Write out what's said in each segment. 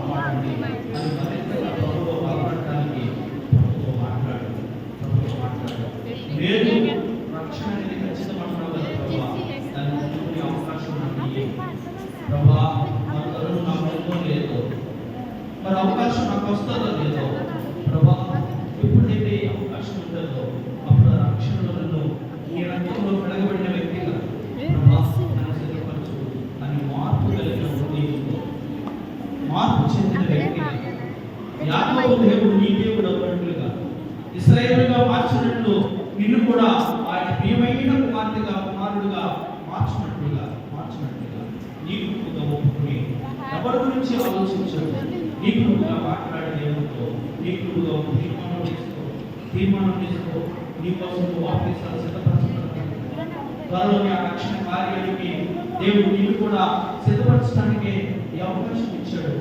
కాపాడండి అని మరింతగా ప్రభువుతో బలపడటానికి ప్రభువుతో మాట్లాడు. నేను రక్షణ అనేది ఖచ్చితమంటున్నావు కదా ప్రభా, దాన్ని ముందుకునే అవకాశం నాకు ప్రభా. మరి తరుణం నాకు ఉందో లేదో, మరి అవకాశం నాకు వస్తుందో లేదో ప్రభా, ఎప్పుడైతే అవకాశం ఉంటుందో అప్పుడు రక్షణలో నన్ను నీ రక్తంలో కడగబడిన వ్యక్తిగా ప్రభా నన్ను సిద్ధపరచు అని మార్పు కలిగిన ఉద్దేశంతో మార్పు చెందిన వ్యక్తిగా యాకోబు దేవుడు నీ దేవుడు అన్నట్లుగా ఇశ్రాయేలుగా మార్చినట్లు నిన్ను కూడా ఆయన ప్రియమైన కుమార్తెగా కుమారుడుగా మార్చినట్లుగా నీ కృపగా ఒప్పుకుని ఎవరి గురించి ఆలోచించడు, నీ కృపగా మాట్లాడే దేవుడితో నీ కృపగా తీర్మానం చేసుకో నీ కోసం వాక్యాలు సిద్ధపరచబడతాయి. త్వరలోని ఆ రక్షణ కార్యానికి దేవుడు నిన్ను కూడా సిద్ధపరచడానికి ఈ అవకాశం ఇచ్చాడు.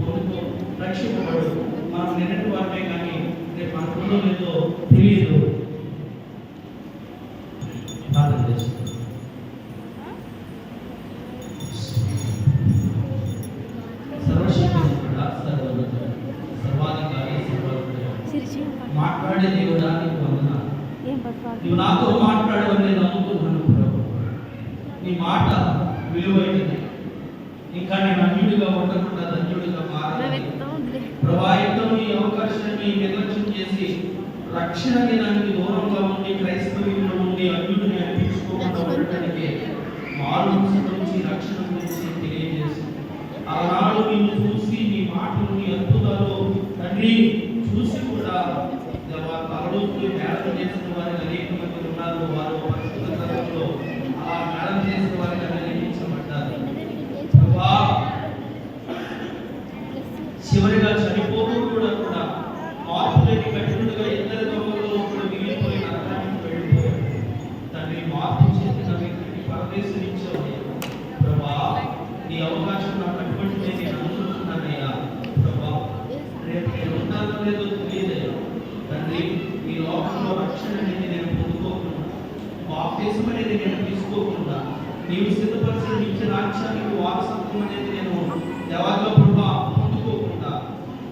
పొందుతో రక్షింపబడు. మనం నిన్నటి వారమే కానీ రేపు మనకుందో లేదో తెలియదు. ప్రార్థన చేస్తాం. మాట్లాడే దేవుడా నీకు వందనాలు. నువ్వు నాతో మాట్లాడవని నేను నమ్ముతున్నాను ప్రభు. నీ మాట విలువైనది. ఇంకా నేను అన్యుడిగా ఉండకుండా ధన్యుడిగా మారాలి ప్రభా. ఎంతనూ ఈ అవకాశాన్ని నిర్లక్ష్యం చేసి రక్షణ దినానికి దూరంగా ఉండి క్రైస్తవ్యంలో ఉండి అన్యుడిని అనిపించుకోకుండా ఉండటానికి మారు నుంచి రక్షణ గురించి తెలియజేసి ఆనాడు నిన్ను చూసి నీ మాటలు నీ అద్భుతాలు తండ్రి చూసి కూడా తలలోకి మేళం చేసిన వారికి అనేక మంది ఉన్నారు. వారు పరిశుద్ధతలో ఆ మేళం చేసిన వారికి నిర్మించబడ్డారు. చివరిగా చనిపోతూ కూడా మార్పు లేని కఠినుడుగా ఇద్దరు దొంగలలో కూడా మిగిలిపోయిన అర్థానికి వెళ్ళిపోయాడు. తండ్రి మార్పు చెందిన వ్యక్తిని పరదేశించావు ప్రభా. నీ అవకాశం నాకు అటువంటి నేను అనుకుంటున్నానయ్యా ప్రభా. రేపు నేను ఉంటానో లేదో తెలియదయ్యా తండ్రి. ఈ లోకంలో రక్షణ అనేది నేను పొందుకోకుండా, బాప్తిజం అనేది నేను తీసుకోకుండా, నీవు సిద్ధపరిచిన నిత్య రాజ్యానికి వారసత్వం అనేది నేను దేవాలయ ప్రభా పొందుకోకుండా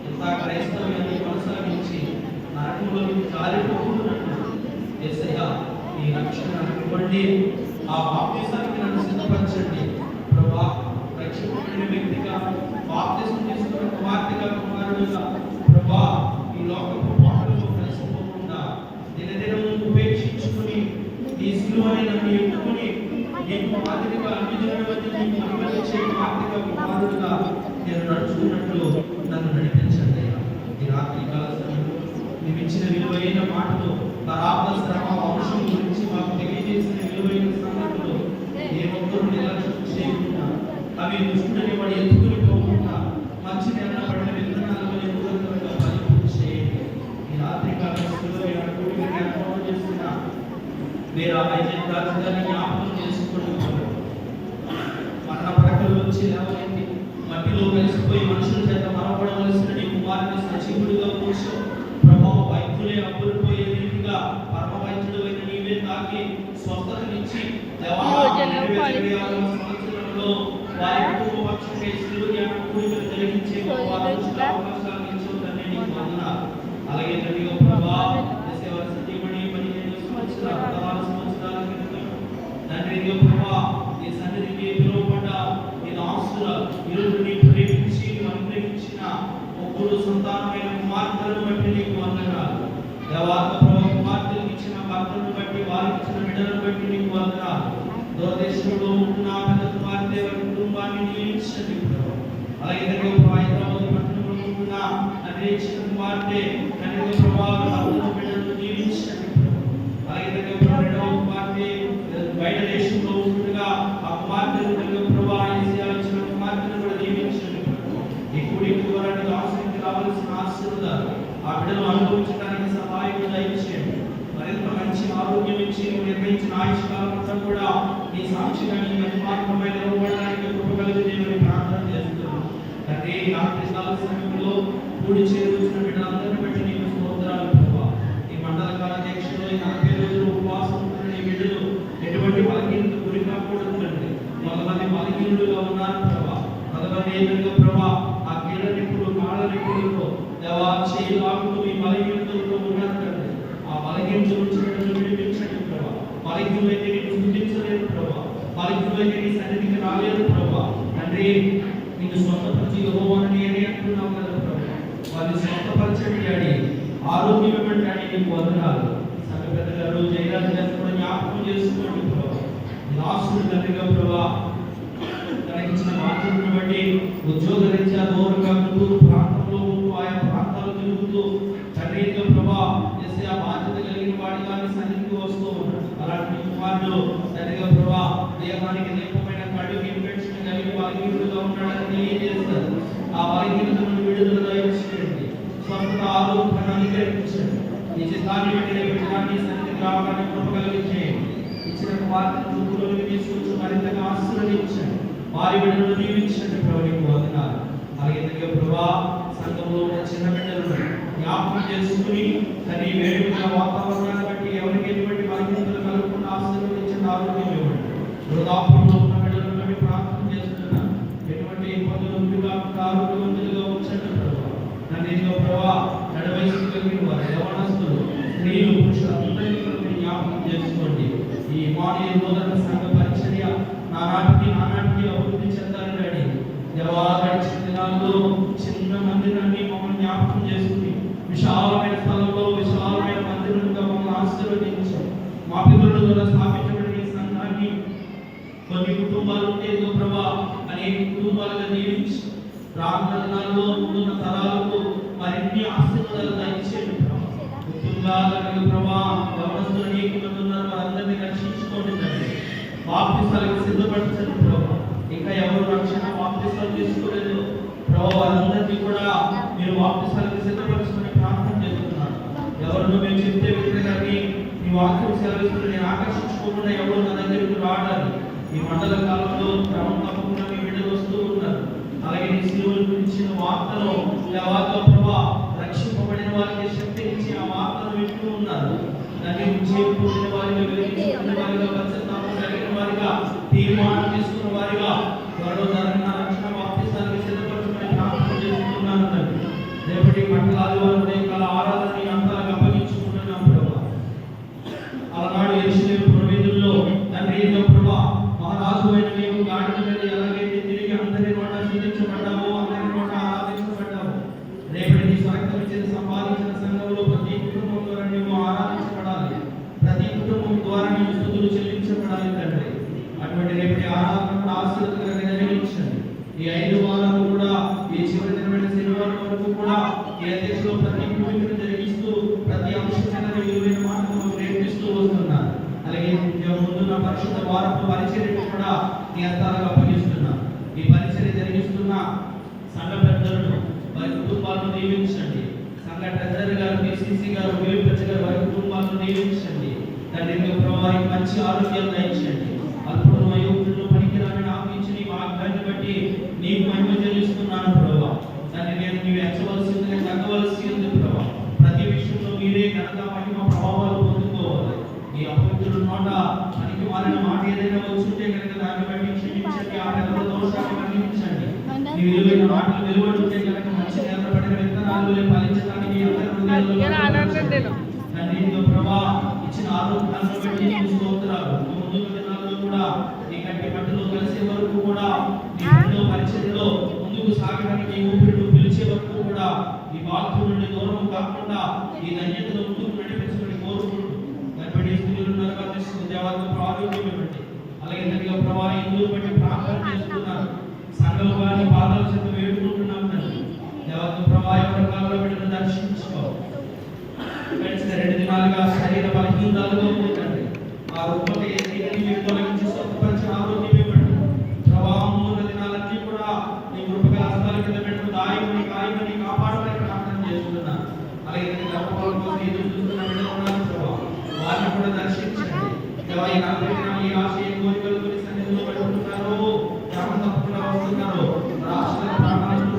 ఎంత క్రైస్తవ్యాన్ని కొనసాగించి నరకంలో జారిపోతున్నట్టు యేసయ్యా నీ రక్షణ ఇవ్వండి. ఆ బాప్తిజానికి నన్ను సిద్ధపరచండి ప్రభా. రక్షింపబడిన వ్యక్తిగా బాప్తిజం తీసుకున్న కుమార్తెగా కుమారుడుగా ప్రభా ఈ లోకపు పాటలలో కలిసిపోకుండా దినదినం ఉపేక్షించుకుని నీ సిలువని నన్ను ఎత్తుకుని నీకు మాదిరిగా అన్ని జనుల మధ్య నీకు మహిమనిచ్చే కుమార్తెగా కుమారుడుగా నేను నడుచుకున్నట్లు నన్ను నడిపించండి. ఈ రాత్రి కాల సమయంలో నీవు ఇచ్చిన విలువైన మాటలు తరాబ్ద శ్రమ వంశం గురించి మాకు తెలియజేసిన విలువైన సంగతులు ఏ ఒక్కరు నిర్లక్ష్యం చేయకుండా అవి దుష్టుని వాడు ఎత్తుకుని పోకుండా మంచి నిర్ణయం పడిన విధానాలను ఎదుగుదలగా పరిపూర్తి చేయండి. ఈ రాత్రి కాలం ఏర్పాటు చేస్తున్న వేరే ఐజెంట్ రాజధాని జ్ఞాపకం చేసుకుంటున్నారు. మరణ పరకల నుంచి లేవలేండి మట్టిలో కలిసిపోయి మనుషుల చేత మరవబడవలసిన నీ కుమారుని సజీవుడిగా కూర్చో ప్రభావ. వైద్యులే అబ్బులిపోయే రీతిగా పరమ వైద్యుడు అయిన నీవే తాకి స్వస్థతనిచ్చి సంవత్సరంలో వారి కుటుంబ పక్షంగా శిలువయాన కూడికలు జరిగించే అవకాశాలు ఇచ్చుందని నీకు వందనాలు. అలాగే తండ్రి ప్రభా సేవల సతీమణి 15 సంవత్సరాలు 16 సంవత్సరాల క్రితం తండ్రి ప్రభా నీ సన్నిధికి పిలువబడ్డ నీ దాసుల ఈరోజు నీ ప్రేమించి అనుగ్రహించిన ముగ్గురు సంతానమైన కుమార్తెలను బట్టి నీకు వందనాలు. దేవాత్మ ప్రభా కుమార్తెలకు ఇచ్చిన భర్తలను బట్టి వారికి ఇచ్చిన బిడ్డలను బట్టి నీకు వందనాలు. దూరదేశంలో ఉంటున్న పెద్ద కుమార్తె వారి కుటుంబాన్ని నియమించండి ప్రభా. అలాగే హైదరాబాద్ పట్టణంలో ఉంటున్న అన్వేషణ కుమార్తె తండ్రి ప్రభా బిడ్డలను నియమించండి ప్రభా. అలాగే రెండవ కుమార్తె బయట దేశంలో ఉంటుండగా ఆ కుమార్తెను ప్రభా ఇచ్చిన కుమార్తెను కూడా నియమించండి ప్రభా. ఇప్పుడు వారికి ఆశ్రయించి రావాల్సిన ఆశీర్వాదాలు ఆ బిడ్డలు అనుభవించడానికి సహాయం దయచేయండి. మరింత మంచి ఆరోగ్యం ఇచ్చి నిర్వహించిన ఆయుష్కాలం అంతా కూడా నీ సాక్షిగా నీ మహిమాత్మపై నిలబడడానికి కృప కలిగి ప్రార్థన చేస్తున్నాను. తండ్రి రాత్రి కాల సమయంలో కూడి చేరువచ్చిన బిడ్డలందరినీ బట్టి నీకు స్తోత్రాలు ప్రభా. ఈ మండల కాల దీక్షలో 40 రోజులు ఉపవాసం ఉంటున్న నీ బిడ్డలు ఎటువంటి బలహీనతకు గురి కాకూడదండి. కొంతమంది బలహీనులుగా ఉన్నారు ప్రభా. కొంతమంది ఏదైనా ప్రభా ఆ కీళ్ళని ఇప్పుడు లాగుతూ మీ బలహీనతలతో ఉన్నారు తండ్రి. ఆ బలహీనత నుంచి నన్ను విడిపించండి ప్రభా. బలహీనులైతే నీకు స్థుతించలేదు ప్రభా. బలహీనులైతే నీ సన్నిధికి రాలేదు ప్రభా. తండ్రి నీకు స్వస్థపరిచి యెహోవాను నేనే అంటున్నావు కదా ప్రభా. వారిని స్వస్థపరచండి డాడీ. ఆరోగ్యం ఇవ్వండి డాడీ. నీకు వందనాలు. సంఘ పెద్ద గారు జయరాజు గారిని కూడా జ్ఞాపకం చేసుకోండి ప్రభా. దాసుడు తండ్రిగా ప్రభా తనకిచ్చిన బాధ్యతను బట్టి ఉద్యోగరీత్యా దూరంగా గుంటూరు ప్రాంతంలో ఉంటూ ఆయా ప్రాంతాలు తిరుగుతూ తండ్రిగా ప్రభా చేసే ఆ బాధ్యత కలిగిన వాడిగా సన్నిధికి వస్తూ ఉన్నాడు. అలాంటి కుమారుడు తండ్రిగా ప్రభా దేహానికి దీపమైన కడుగు ఇన్ఫెక్షన్ కలిగి బలహీనుడుగా ఉన్నాడని తెలియజేస్తారు. ఆ బలహీనత నుండి విడుదల దయచేయండి. స్వస్థత ఆరోగ్యాన్ని అనుగ్రహించండి. ఈ చిత్తాన్ని వెంటనే పెట్టడానికి సన్నిధికి రావడానికి కృప కలిగించేయండి. ఇచ్చిన కుమార్తెను చూపులోకి తీసుకొచ్చి మరింతగా ఆశీర్వదించండి. వారి బిడ్డలను దీవించండి ప్రభు. నీకు వందనాలు. అలాగే ప్రభా సంఘంలో ఉన్న చిన్న బిడ్డలను జ్ఞాపకం చేసుకుని తన వేడుకల వాతావరణాన్ని బట్టి ఎవరికి ఎటువంటి బలహీనతలు కలగకుండా ఆశీర్వదించండి. ఆరోగ్యం ఇవ్వండి. వృద్ధాప్యంలో ఉన్న బిడ్డలను బట్టి ప్రార్థన చేస్తున్నా. ఎటువంటి ఇబ్బందులు కాకుండా ఆరోగ్యవంతులుగా ఉంచండి ప్రభు. నన్ను ప్రభా నడవయసు కలిగిన వారు యవనస్తులు స్త్రీలు పురుషులందరినీ జ్ఞాపకం చేసుకోండి. ఈ మానవ బోధన సంఘ పరిచర్య నానాటికి అభివృద్ధి చెందాలి డాడీ. గడిచిన దినాల్లో చిన్న మందిరాన్ని మమ్మల్ని జ్ఞాపకం చేసుకుని విశాలమైన స్థలంలో విశాలమైన మందిరంగా మమ్మల్ని ఆశీర్వదించి మా పితరుల ద్వారా స్థాపించబడిన ఈ సంఘాన్ని కొన్ని కుటుంబాలు ఉండేదో ప్రభా అనేక కుటుంబాలుగా దీవించి రానున్న దినాల్లో ముందున్న తరాలకు మరిన్ని ఆశీర్వాదాలు దయచేయండి ప్రభా. ప్రభా గమనిస్తున్న అనేక మంది ఉన్నారు. వారందరినీ రక్షించుకోండి తండ్రి. బాప్తిసాలకు సిద్ధపరచండి ప్రభా. ఇంకా ఎవరు రక్షణ బాప్తిసాలు తీసుకోలేదు ప్రభా వారందరినీ కూడా మీరు బాప్తిసాలకు సిద్ధపరచుకొని ప్రార్థన చేస్తున్నారు. ఎవరు మేము చెప్తే విధంగాని మీ వాక్యం సెలవిస్తూ నేను ఆకర్షించుకోకుండా ఎవరు నా దగ్గరికి రావడానికి ఈ మండల కాలంలో క్రమం తప్పకుండా మీ బిడ్డలు వస్తూ ఉన్నారు. అలాగే నీ శిలువల గురించి వార్తలో ప్రభా రక్షింపబడిన వారికి శక్తి ఇచ్చి ఆ వార్తను వింటూ ఉన్నారు. దాన్ని చేరుకునే వారిగా వెలిగించుకునే వారిగా పశ్చాత్తాపం కలిగిన వారిగా తీర్మానం తీసుకున్న వారిగా త్వరలో జరగన రక్షణ బాప్తిసానికి సిద్ధపరచుకుని ప్రార్థన చేసుకున్నాను తండ్రి. రేపటి మండల ఆదివారం ఉదయకాల ఆరాధనని అంతలాగా అప్పగించుకుంటున్నాం ప్రభా. అలనాడు యెరూషలేము పురవీధుల్లో తండ్రి ప్రభా మహారాజు అయిన మేము గాడిద మీద ఎలాగైతే తిరిగి అందరి నోట స్తుతించబడ్డామో అందరి నోట ఆరాధించబడ్డాము. రేపటి స్వాగతించిన సంపాదించిన సంఘంలో ప్రతి కుటుంబం ద్వారా మేము ఆరాధించబడాలి. ప్రతి కుటుంబం ద్వారా మేము స్తుతులు చెల్లించబడాలి తండ్రి. అటువంటి రేపటి ఆరాధన ఆశీర్వాదంగా జరిగించండి. ఈ 5 వారాలు కూడా ఈ చివరి దినమైన శనివారం వరకు కూడా ఈ అధ్యక్షులు ప్రతి భూమికను జరిగిస్తూ ప్రతి అంశమైన విలువైన మాటలను నేర్పిస్తూ వస్తున్నారు. అలాగే ముందున్న పరిశుద్ధ వారపు పరిచర్యను కూడా నీ హస్తాలకు అప్పగిస్తున్నా. ఈ పరిచర్య జరిగిస్తున్న సంఘ పెద్దలను వారి కుటుంబాలను దీవించండి. సంఘ ట్రెజరర్ గారు పిసిసి గారు వీలుపచ్చ గారు వారి కుటుంబాలను దీవించండి. తండ్రి వారికి మంచి ఆరోగ్యాన్ని దయచేయండి. అల్పుడు వయోవృద్ధులను పనికిరాని నాకు ఇచ్చిన ఈ వాగ్దాన్ని బట్టి నీకు మహిమ చెల్లిస్తున్నాను ప్రభా. దాన్ని నేను నీవు ఎంచవలసింది నేను తగ్గవలసి ఉంది ప్రభా. ప్రతి విషయంలో మీరే ఘనత మహిమ ప్రభావాలు పొందుకోవాలి. ఈ అపవిత్రుల నోట పనికి మారిన మాట ఏదైనా వచ్చుంటే కనుక దాన్ని బట్టి క్షమించండి. ఆ పెద్ద దోషాన్ని మన్నించండి. ఈ విలువైన మాటలు వెలువడుంటే కనుక మంచి నేర్పబడిన విత్తనాలు ఫలించడానికి ప్రభా ఇచ్చిన ఆరోగ్యాన్ని బట్టి స్తోత్రాలు. ముందు దినాల్లో కూడా ఈ కంటి పట్టులో కలిసే వరకు కూడా ఈ పరిచర్యలో ముందుకు సాగడానికి ఊపిరిను పిలిచే వరకు కూడా ఈ వాక్యం నుండి దూరం కాకుండా ఈ ధన్యతను ముందుకు నడిపించుకొని కోరుకుంటూ గర్భిణీ స్త్రీలు నరకరిస్తున్న దేవాలకు ఆరోగ్యం ఇవ్వండి. అలాగే తనగా ప్రభా హిందువులు బట్టి ప్రార్థన చేస్తున్నారు. సంఘం వారి పాదాల చేత వేడుకుంటున్నాం తండ్రి. దేవాలకు ప్రభా ఎవరి కాలంలో బిడ్డను దర్శించుకో. గడిచిన 2 దినాలుగా శరీర బలహీనతలుగా పోతండి. ఆ రూపంలో తొలగించి స్వస్థపరిచి ఆరోగ్యం ఇవ్వండి ప్రభా. 3 దినాలన్నీ కూడా నీ కృపగల హస్తాల కింద పెట్టుకుని దాయమని కాయమని కాపాడమని ప్రార్థన చేస్తున్నాను. అలాగే గర్భఫలం కోసం ఎదురు చూస్తున్న బిడ్డలు ఉన్నారు ప్రభా. వారిని కూడా దర్శించండి. ఈ ఆశయ కోరికలు కొన్ని సన్నిధిలో పెట్టుకుంటున్నారు. క్రమం తప్పకుండా వస్తున్నారు. రాష్ట్ర ప్రాణాలను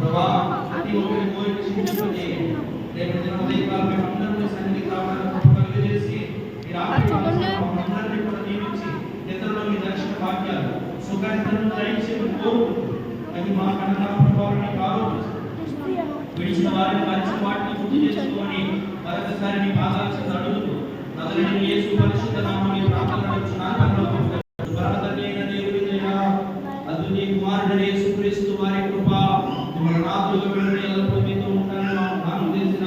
ప్రభా ప్రతి ఒక్కరి కోరిక క్షమించండి. రేపు దిన ఉదయకాలం మేము అందరూ సన్నిధికి రావాలని కలిగజేసి ఈ రాత్రి అందరినీ కూడా నియమించి ఇతరుల మీ దర్శన భాగ్యాలు సుఖాన్ని దయచేసి కోరుకుంటూ అది మా కన్నా ప్రభావాన్ని ఆరోపిస్తుంది. విడిచిన వారిని మరిచిన వాటిని గుర్తు చేసుకొని మరొకసారి నీ పాదాల చెంత అడుగుతూ నజరేయుడైన యేసు పరిశుద్ధ నామములో ప్రార్థన నడుచున్నాను. పరమతండ్రి అయిన దేవుని దయ, అద్వితీయ కుమారుడైన యేసుక్రీస్తు వారి కృప, మన నాథులుగా వెళ్ళి ఎల్లప్పుడూ మీతో ఉంటానని నాకు తెలిసిన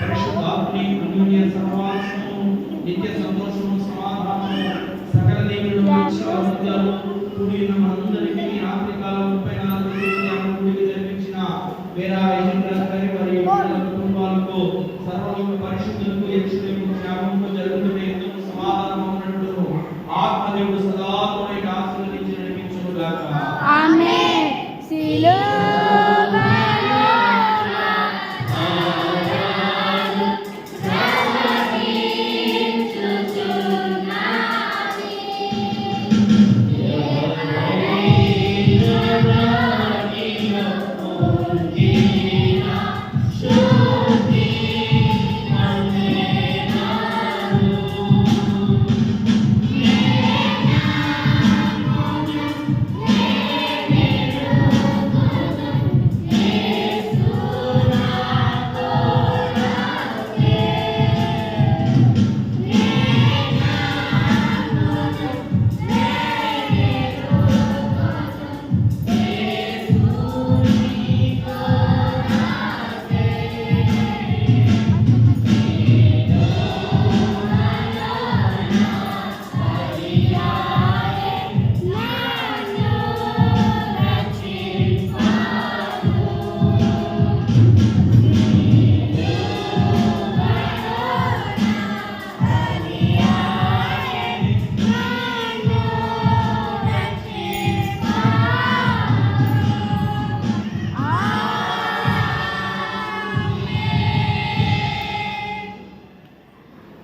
పరిశుద్ధాత్మని అన్యోన్య సహవాసము, నిత్య సంతోషము, సమాధానము, సకల దేవుడు విశ్వాసాలు కూడిన మనందరికీ రాత్రి కాలం 34 కూడికి జరిపించిన వేరా యజమాని మరియు కుటుంబాలకు సర్వలోక పరిశుద్ధులకు యెరూషలేము క్షేమము జరుగుతుండే ఎందుకు సమాధానం ఉన్నట్టు ఆత్మదేవుడు సదా తోడై ఆశీర్వదించి నడిపించును గాక. ఆమేన్.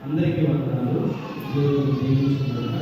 అందరికీ వందనాలు. దేవుడు దీవించుగాక.